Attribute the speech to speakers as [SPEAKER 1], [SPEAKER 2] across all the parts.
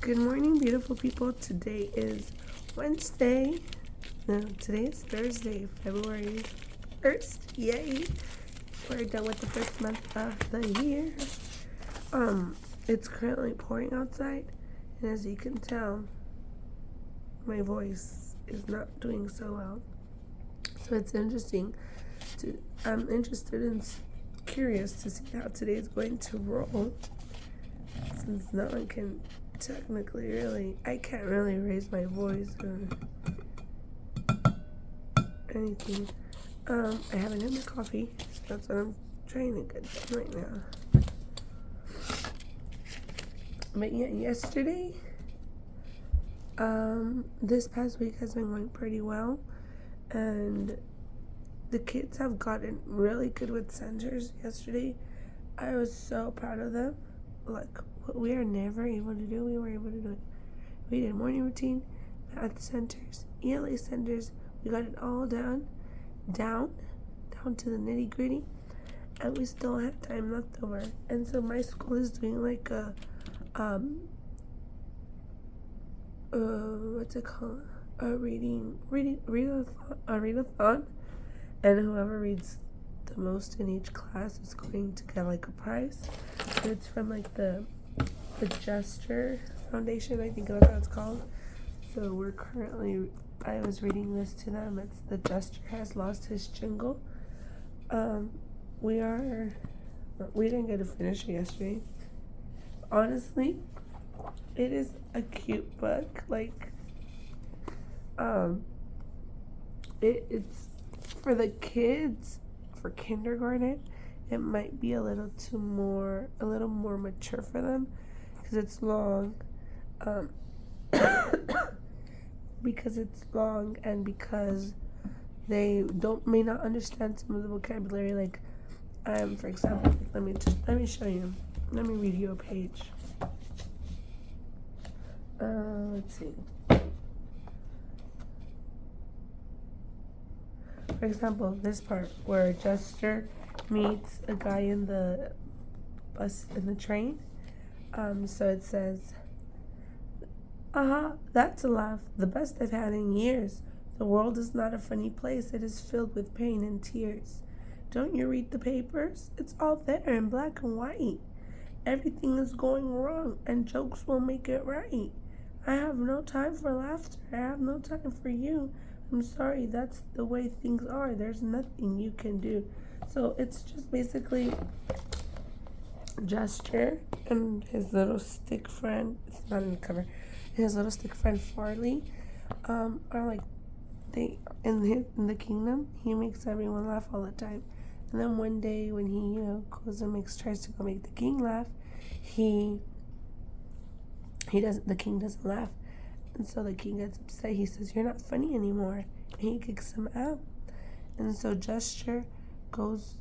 [SPEAKER 1] Good morning, beautiful people. Today is Wednesday. No, today is Thursday, February 1st. Yay! We're done with the first month of the year. It's currently pouring outside, and as you can tell, my voice is not doing so well. So it's interesting. I'm interested and curious to see how today is going to roll, since no one can technically I can't really raise my voice or anything. I haven't had my coffee. That's what I'm trying to get done right now. But yeah, yesterday, this past week has been going pretty well, and the kids have gotten really good with centers. Yesterday, I was so proud of them. Like, what we are never able to do, we were able to do it. We did morning routine, math centers, ELA centers. We got it all down to the nitty gritty, and we still have time left over. And so my school is doing like a what's it called? A readathon, and whoever reads the most in each class is going to get like a prize. So it's from like the Gesture Foundation, I think that's what it's called. So I was reading this to them. It's The Jester Has Lost His Jingle. We didn't get to finish it yesterday. Honestly, it is a cute book. Like, it's for the kids, for kindergarten. It might be a little more mature for them, because it's long. Because it's long, and because they may not understand some of the vocabulary. Like, for example, let me show you. Let me read you a page. Let's see. For example, this part where Jester meets a guy in the train. So it says, that's a laugh, the best I've had in years. The world is not a funny place, it is filled with pain and tears. Don't you read the papers? It's all there in black and white. Everything is going wrong, and jokes will make it right. I have no time for laughter, I have no time for you. I'm sorry, that's the way things are. There's nothing you can do. So it's just basically Jester and his little stick friend. It's not in the cover. His little stick friend Farley are like, they in the kingdom. He makes everyone laugh all the time. And then one day when he goes and tries to go make the king laugh, the king doesn't laugh. And so the king gets upset. He says, "You're not funny anymore." And he kicks him out. And so Jester goes,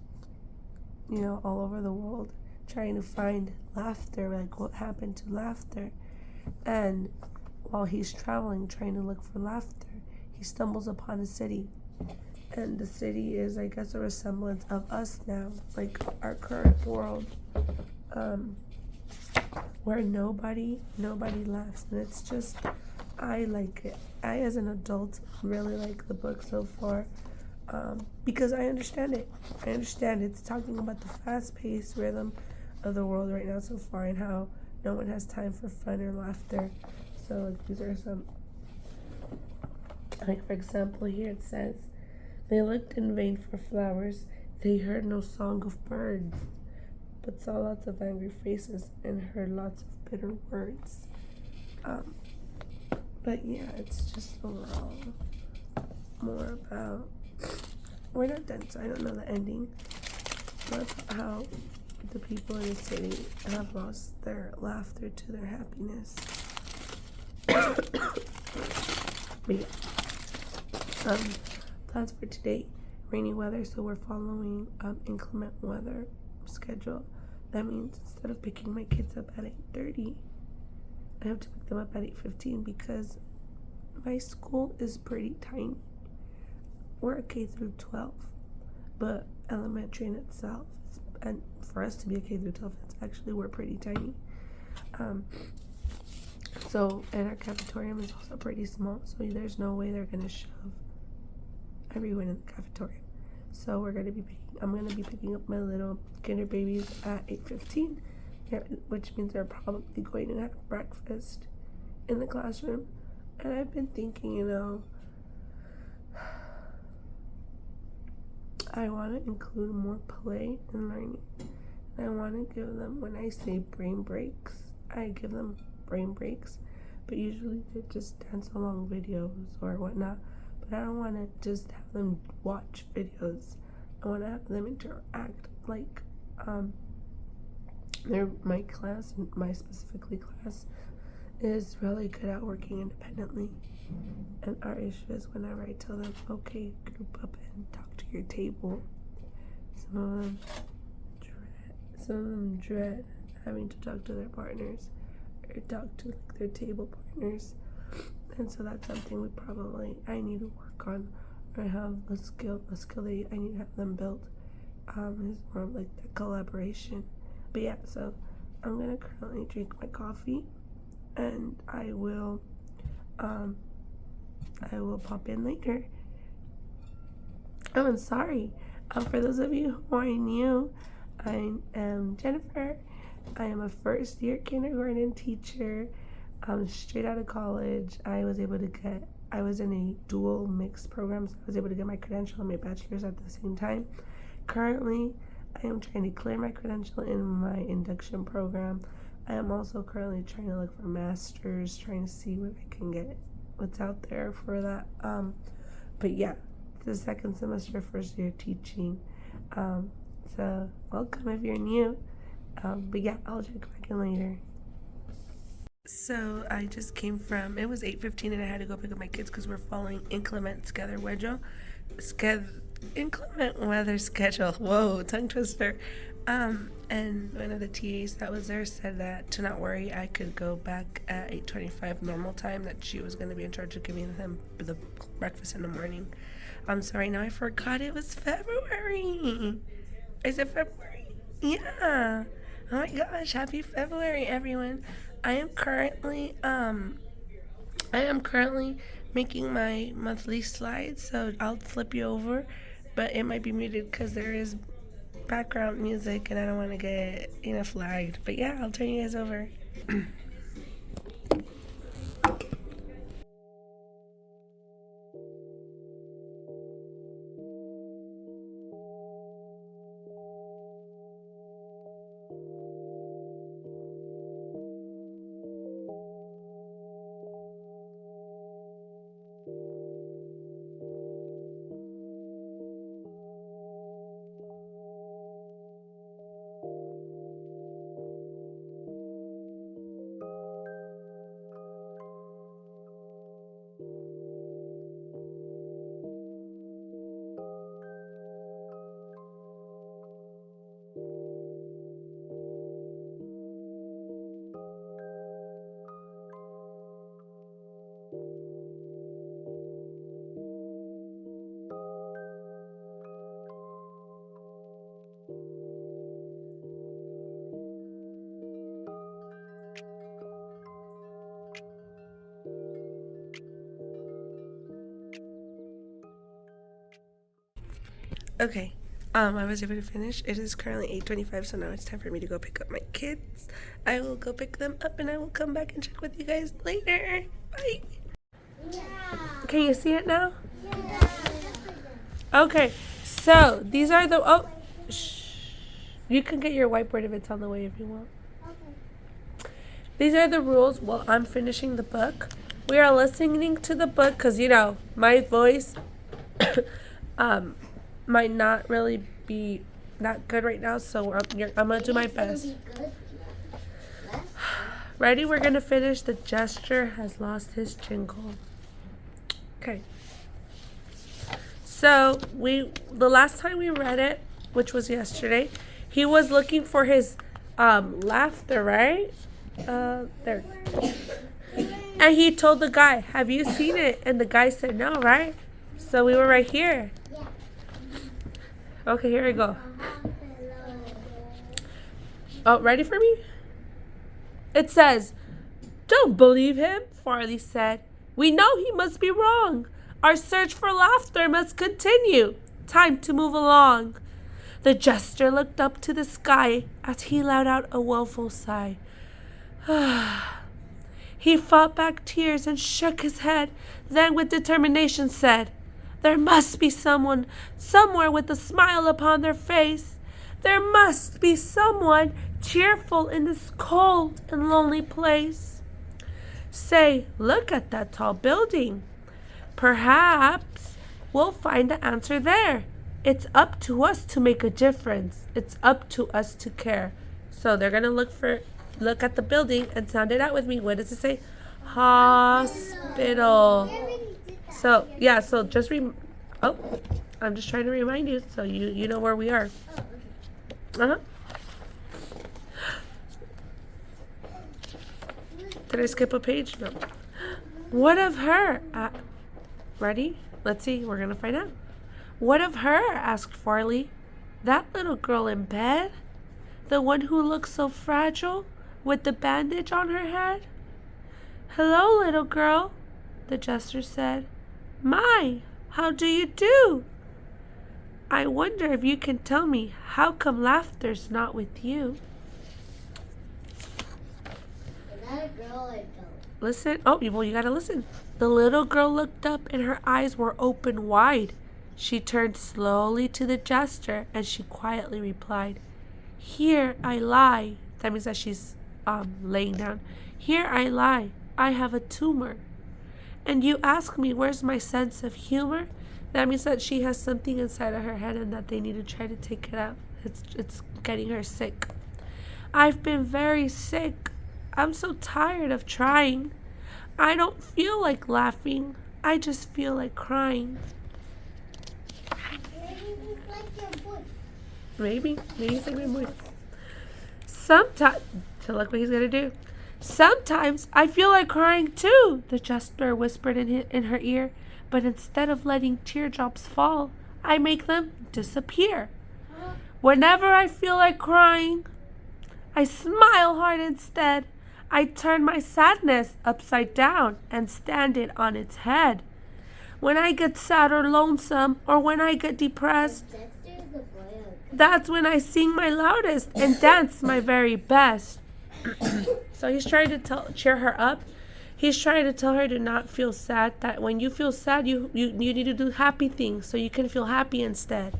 [SPEAKER 1] all over the world trying to find laughter, like what happened to laughter. And while he's traveling, trying to look for laughter, he stumbles upon a city. And the city is, I guess, a resemblance of us now, like our current world, where nobody laughs. And it's just, I like it. I, as an adult, really like the book so far, because I understand it. It's talking about the fast-paced rhythm of the world right now so far, and how no one has time for fun or laughter. So, like, these are some, like, for example, here it says, they looked in vain for flowers. They heard no song of birds, but saw lots of angry faces and heard lots of bitter words. But yeah, it's just overall more about, we're not done, so I don't know the ending, but how the people in the city have lost their laughter to their happiness. But yeah, plans for today: rainy weather, so we're following inclement weather schedule. That means instead of picking my kids up at 8:30, I have to pick them up at 8:15, because my school is pretty tiny. We're a K through 12, but elementary in itself, and for us to be a K through 12, we're pretty tiny. So, and our cafeteria is also pretty small, so there's no way they're gonna shove everyone in the cafeteria. So I'm gonna be picking up my little kinder babies at 8:15, which means they're probably going to have breakfast in the classroom. And I've been thinking, I want to include more play in learning. I want to give them, when I say brain breaks, I give them brain breaks, but usually they just dance along videos or whatnot. But I don't want to just have them watch videos. I want to have them interact. Like, my class, my specifically class, is really good at working independently. And our issue is whenever I tell them, okay, group up and talk to your table, some of them dread having to talk to their partners or talk to like their table partners. And so that's something I need to work on, or have a skill that I need to have them build, is more of like the collaboration. But yeah, so I'm gonna currently drink my coffee, and I will pop in later. Oh, and sorry, for those of you who are new, I am Jennifer. I am a first-year kindergarten teacher. Straight out of college. I was in a dual mixed program, so I was able to get my credential and my bachelor's at the same time. Currently, I am trying to clear my credential in my induction program. I am also currently trying to look for masters, trying to see what I can get, what's out there for that. But yeah, the second semester, first year teaching. So welcome if you're new. But yeah, I'll check back in later. So I just came from, it was 8:15 and I had to go pick up my kids because we're following inclement weather schedule. Whoa, tongue twister. And one of the TAs that was there said that to not worry, I could go back at 8:25 normal time, that she was going to be in charge of giving them the breakfast in the morning. So right now I forgot it was February. Is it February? Yeah. Oh my gosh, happy February, everyone. I am currently making my monthly slides, so I'll flip you over, but it might be muted because there is background music and I don't want to get flagged. But yeah, I'll turn you guys over. Okay, I was able to finish. It is currently 8:25, so now it's time for me to go pick up my kids. I will go pick them up and I will come back and check with you guys later. Bye. Yeah. Can you see it now? Yeah. Okay, so these are the, you can get your whiteboard if it's on the way if you want. Okay. These are the rules while I'm finishing the book. We are listening to the book because, my voice, might not really be that good right now, so I'm gonna do my best. Ready? We're gonna finish The Jester Has Lost His Jingle. Okay. So the last time we read it, which was yesterday, he was looking for his laughter, right? There. And he told the guy, "Have you seen it?" And the guy said, "No," right? So we were right here. Okay, here we go. Oh, ready for me? It says, Don't believe him, Farley said. We know he must be wrong. Our search for laughter must continue. Time to move along. The jester looked up to the sky as he let out a woeful sigh. He fought back tears and shook his head, then with determination said, There must be someone somewhere with a smile upon their face. There must be someone cheerful in this cold and lonely place. Say, look at that tall building. Perhaps we'll find the answer there. It's up to us to make a difference. It's up to us to care. So they're going to look at the building and sound it out with me. What does it say? Hospital. So, yeah, so just I'm just trying to remind you so you know where we are. Did I skip a page? No. What of her? Ready? Let's see. We're going to find out. What of her? Asked Farley. That little girl in bed? The one who looks so fragile with the bandage on her head? Hello, little girl, the jester said. My, how do you do? I wonder if you can tell me how come laughter's not with you.
[SPEAKER 2] Is that a girl or a goat?
[SPEAKER 1] Listen. Oh, well, you gotta listen. The little girl looked up and her eyes were open wide. She turned slowly to the jester and she quietly replied, Here I lie. That means that she's laying down. Here I lie. I have a tumor. And you ask me where's my sense of humor? That means that she has something inside of her head and that they need to try to take it out. It's getting her sick. I've been very sick. I'm so tired of trying. I don't feel like laughing. I just feel like crying.
[SPEAKER 2] Maybe it's like your voice.
[SPEAKER 1] Maybe it's like my voice. Sometimes, so look what he's gonna do. Sometimes I feel like crying too, the jester whispered in her ear. But instead of letting teardrops fall, I make them disappear. Whenever I feel like crying, I smile hard instead. I turn my sadness upside down and stand it on its head. When I get sad or lonesome, or when I get depressed, that's when I sing my loudest and dance my very best. So he's trying to cheer her up. He's trying to tell her to not feel sad, that when you feel sad, you need to do happy things so you can feel happy instead.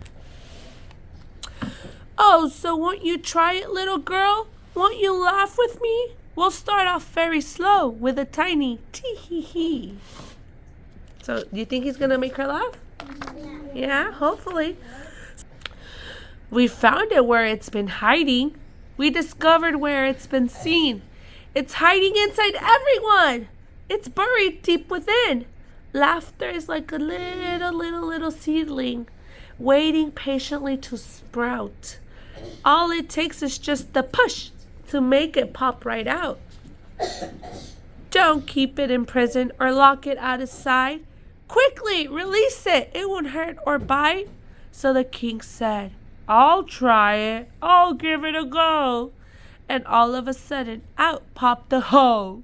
[SPEAKER 1] Oh, so won't you try it, little girl? Won't you laugh with me? We'll start off very slow with a tiny tee-hee-hee. So, do you think he's going to make her laugh? Yeah, hopefully. We found it where it's been hiding. We discovered where it's been seen. It's hiding inside everyone. It's buried deep within. Laughter is like a little seedling, waiting patiently to sprout. All it takes is just the push to make it pop right out. Don't keep it in prison or lock it out of sight. Quickly, release it. It won't hurt or bite. So the king said, I'll try it. I'll give it a go. And all of a sudden, out popped the hoe.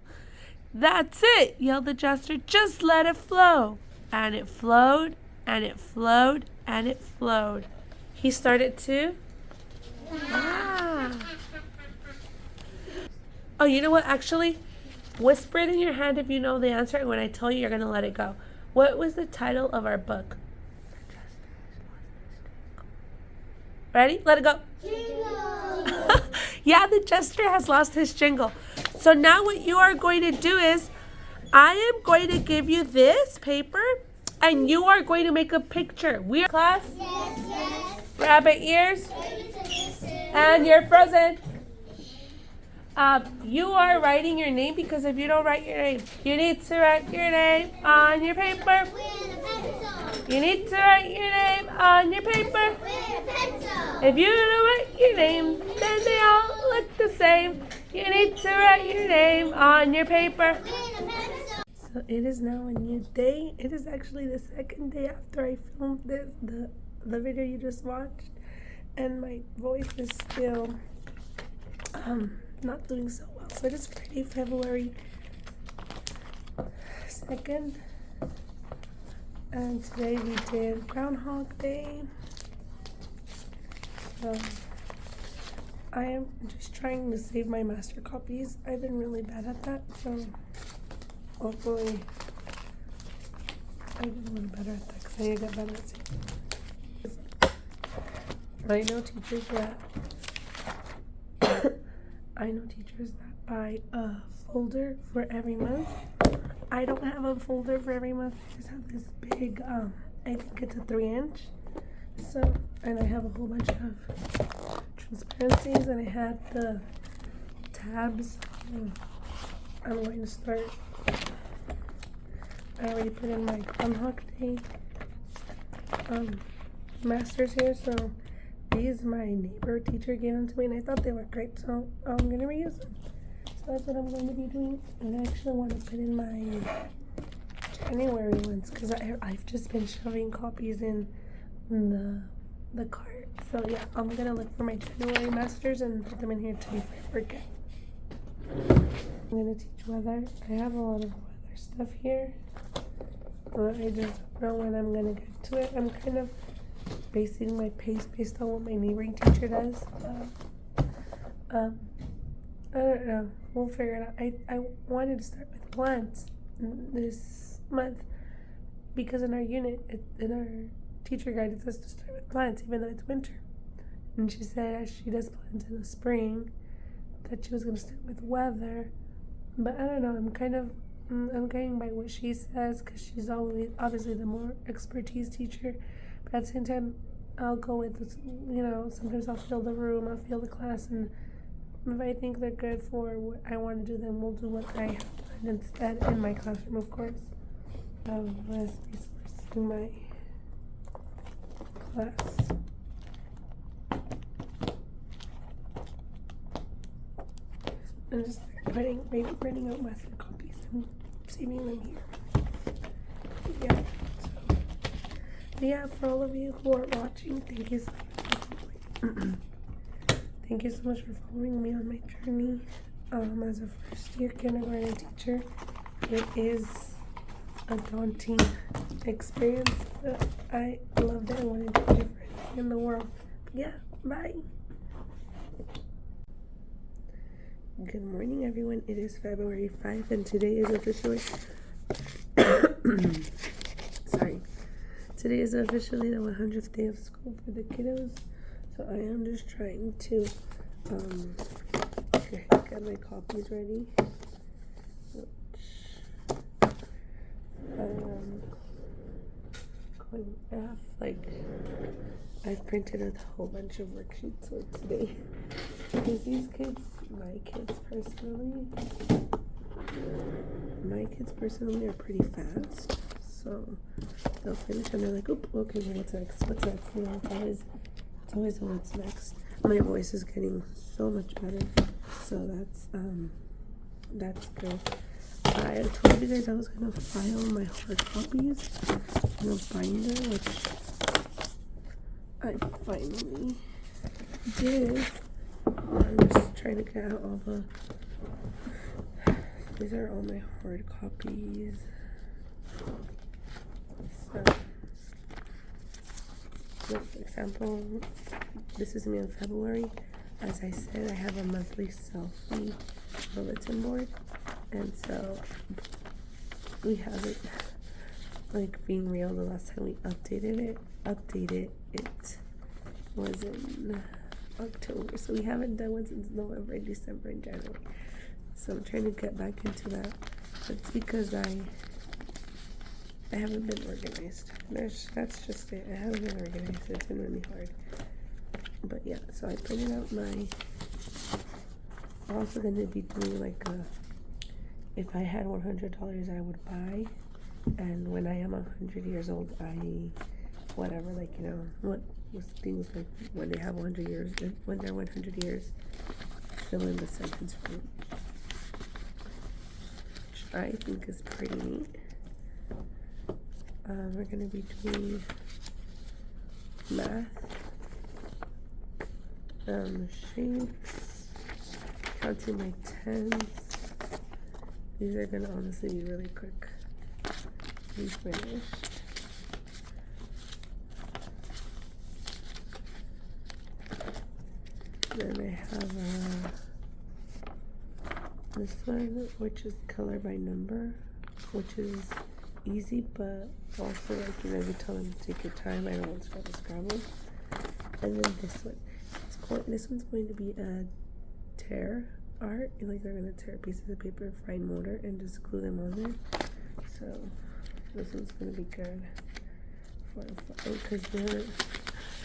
[SPEAKER 1] That's it, yelled the jester. Just let it flow. And it flowed, and it flowed, and it flowed. He started to? Oh, you know what? Actually, whisper it in your hand if you know the answer. And when I tell you, you're going to let it go. What was the title of our book? Ready? Let it go.
[SPEAKER 2] Jingle.
[SPEAKER 1] Yeah, the jester has lost his jingle. So now what you are going to do is, I am going to give you this paper, and you are going to make a picture. We are class?
[SPEAKER 2] Yes.
[SPEAKER 1] Rabbit ears?
[SPEAKER 2] Ready to listen.
[SPEAKER 1] And you're frozen. You are writing your name, because if you don't write your name, you need to write your name on your paper.
[SPEAKER 2] With a pencil.
[SPEAKER 1] You need to write your name on your paper.
[SPEAKER 2] With a pencil.
[SPEAKER 1] If you don't write your name, then they all look the same. You need to write your name on your paper.
[SPEAKER 2] With a pencil.
[SPEAKER 1] So it is now a new day. It is actually the second day after I filmed the video you just watched. And my voice is still not doing so well. So it is Friday, February 2nd. And today we did Groundhog Day. So I am just trying to save my master copies. I've been really bad at that, so hopefully I get a little better at that because I got better at saving. I know teachers that buy a folder for every month. I don't have a folder for every month. I just have this big, I think it's a 3-inch. So, and I have a whole bunch of transparencies, and I had the tabs. I'm going to start. I already put in my Groundhog Day masters here, so these my neighbor teacher gave them to me, and I thought they were great, so I'm gonna reuse them. So that's what I'm going to be doing. And I actually want to put in my January ones because I've just been shoving copies in the cart. So yeah, I'm gonna look for my January masters and put them in here to be forget. I'm gonna teach weather. I have a lot of weather stuff here, but I just don't know when I'm gonna get to it. I'm kind of basing my pace based on what my neighboring teacher does. I don't know. We'll figure it out. I wanted to start with plants this month because in our unit, in our teacher guide, it says to start with plants even though it's winter. And she said as she does plants in the spring that she was going to start with weather. But I don't know. I'm going by what she says because she's always obviously the more expertise teacher. But at the same time, I'll go with this, sometimes I'll feel the room, I'll feel the class, and if I think they're good for what I want to do, then we'll do what I have planned instead in my classroom, of course. As resource in my class. I'm just printing out master copies and saving them here. Yeah, for all of you who are watching, thank you so much. Thank you so much for following me on my journey as a first-year kindergarten teacher. It is a daunting experience, but I loved it. I wanted to do it for anything in the world. But yeah, bye. Good morning, everyone. It is February 5th, and today is officially Today is officially the 100th day of school for the kiddos. So I am just trying to get my copies ready. I've printed a whole bunch of worksheets for today. Because these kids, my kids personally are pretty fast. So they'll finish and they're like, oop, okay, well, what's next? It's always what's next. My voice is getting so much better, so that's good. I told you guys I was gonna file my hard copies in a binder, which I finally did. I'm just trying to get out all the. These are all my hard copies. So, for example, this is me in February. As I said, I have a monthly selfie bulletin board, and so we have it, like being real, the last time we updated it was in October, so we haven't done one since November, December, and January. So I'm trying to get back into that. It's because I haven't been organized. That's just it. I haven't been organized. It's been really hard. But yeah, so I printed out I'm also gonna be doing like if I had $100 I would buy, and when I am 100 years old, what was things like when they have 100 years, when they're 100 years, fill in the sentence for me, which I think is pretty neat. We're gonna be doing math, shapes, counting my tens, These are gonna honestly be really quick to be finished. Then I have this one, which is color by number, which is easy, but also like you tell them to take your time. I don't want to try to scramble. And then this one, this one's going to be a tear art. Like they're gonna tear pieces of paper, fine motor, and just glue them on there. So this one's gonna be good for because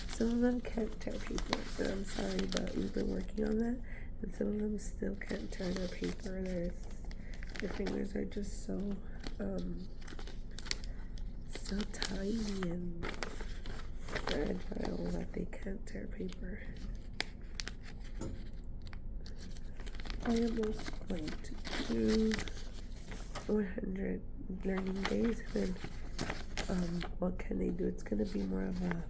[SPEAKER 1] some of them can't tear paper. And I'm sorry, but we've been working on that, and some of them still can't tear their paper. Their fingers are just so so tiny and fragile that they can't tear paper. I am also going to do 100 learning days, and then what can they do? It's gonna be more of a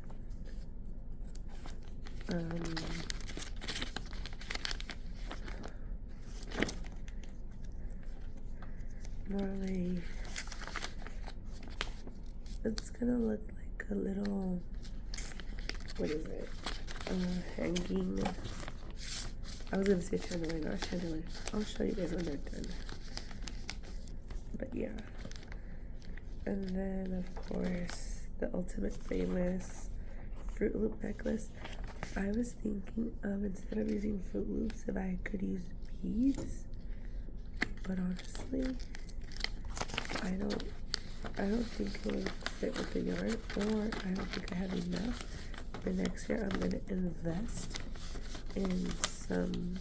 [SPEAKER 1] it's gonna look like a little, what is it, hanging, I was gonna say chandelier, not chandelier. I'll show you guys when they're done. But yeah. And then of course the ultimate famous Fruit Loop necklace. I was thinking of, instead of using Fruit Loops, if I could use beads, but honestly I don't think it would fit with the yarn, or I don't think I have enough. For next year I'm gonna invest in some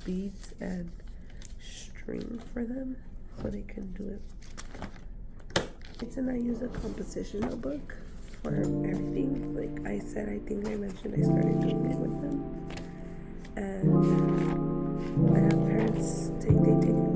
[SPEAKER 1] beads and string for them so they can do it. And I use a composition notebook for everything. Like I said, I think I mentioned I started doing it with them, and I have parents they take